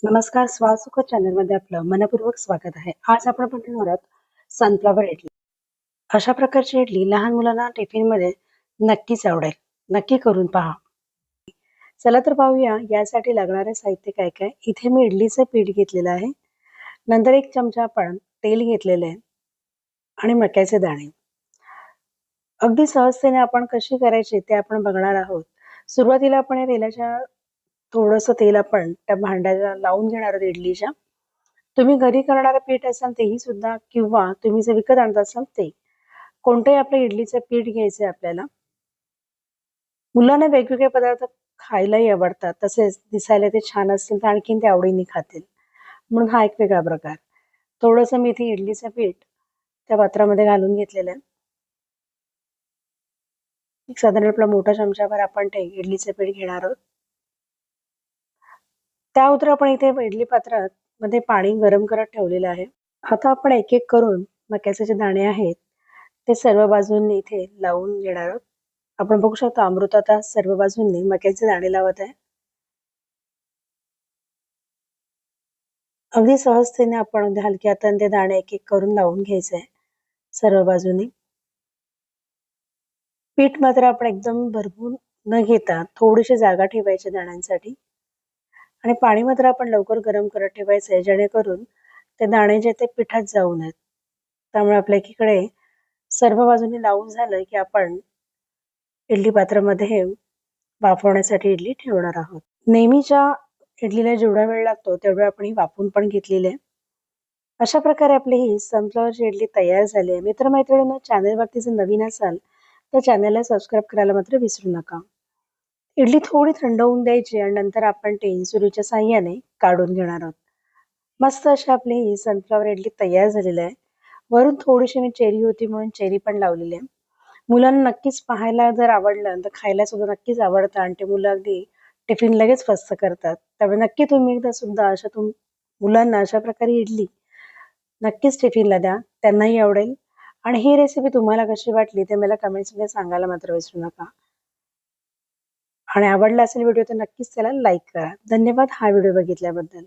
नमस्कार, स्वासुख चॅनलमध्ये आपलं मनपूर्वक स्वागत आहे. आज आपण बनवणार आहोत सनफ्लॉवर इडली. अशा प्रकारची इडली लहान मुलांना टिफिनमध्ये नक्कीच आवडेल. नक्की करून पहा. चला तर पाहूया यासाठी लागणारे साहित्य काय काय. इथे मी इडलीचं पीठ घेतलेलं आहे. नंतर 1 चमचा आपण तेल घेतलेलं आहे आणि मक्याचे दाणे. अगदी सहजतेने आपण कशी करायची ते आपण बघणार आहोत. सुरुवातीला आपण या तेलाच्या थोडंसं तेल आपण त्या भांड्याला लावून घेणार आहोत इडलीच्या. तुम्ही घरी करणारं पीठ असाल तेही सुद्धा किंवा तुम्ही जे विकत आणत असाल ते. कोणतंही आपलं इडलीचं पीठ घ्यायचंय आपल्याला. मुलांना वेगवेगळे पदार्थ खायलाही आवडतात. तसेच दिसायला ते छान असतील तर आणखीन ते आवडीने खातील. म्हणून हा एक वेगळा प्रकार. थोडंसं मी इथे इडलीचं पीठ त्या पात्रामध्ये घालून घेतलेलं आहे. एक साधारण आपला मोठा चमचाभर आपण ते इडलीचं पीठ घेणार आहोत. त्या अगोदर आपण इथे इडली पात्रात मध्ये पाणी गरम करत ठेवलेलं आहे. आता आपण एक एक करून मक्याचे जे दाणे आहेत ते सर्व बाजूंनी इथे लावून घेणार आहोत. आपण बघू शकता अमृता आता सर्व बाजूंनी मक्याचे दाणे लावत आहे. अगदी सहजतेने आपण अगदी हलक्या हाताने ते दाणे एक एक करून लावून घ्यायचे आहे सर्व बाजूंनी. पीठ मात्र आपण एकदम भरपूर न घेता थोडीशी जागा ठेवायची दाण्यांसाठी आणि पाणी मात्र आपण लवकर गरम करत ठेवायचं आहे जेणेकरून ते दाणे जे ते पिठात जाऊ नयेत. त्यामुळे आपल्या एकीकडे सर्व बाजूंनी लावून झालं की आपण इडली पात्रामध्ये वाफवण्यासाठी इडली ठेवणार आहोत. नेहमीच्या इडलीला जेवढा वेळ लागतो तेवढा आपण ही वाफवून पण घेतलेली आहे. अशा प्रकारे आपली ही सनफ्लॉवरची इडली तयार झाली आहे. मित्रमैत्रिणींनो, चॅनलवरती जर नवीन असाल तर चॅनलला सबस्क्राईब करायला मात्र विसरू नका. इडली थोडी थंड होऊन द्यायची आणि नंतर आपण ते सुरीच्या साहाय्याने काढून घेणार आहोत. मस्त अशी आपली ही सनफ्लॉवर इडली तयार झालेली आहे. वरून थोडीशी मी चेरी होती म्हणून चेरी पण लावलेली आहे. मुलांना नक्कीच पाहायला जर आवडलं तर खायला सुद्धा नक्कीच आवडतं आणि ते मुलं अगदी टिफिन लगेच फस्त करतात. त्यामुळे नक्की तुम्ही एकदा सुद्धा मुलांना अशा प्रकारे इडली नक्कीच टिफिनला द्या. त्यांनाही आवडेल. आणि ही रेसिपी तुम्हाला कशी वाटली ते मला कमेंट्समध्ये सांगायला मात्र विसरू नका. आणि आवडला असेल व्हिडिओ तर नक्कीच त्याला लाईक करा. धन्यवाद हा व्हिडिओ बघितल्याबद्दल.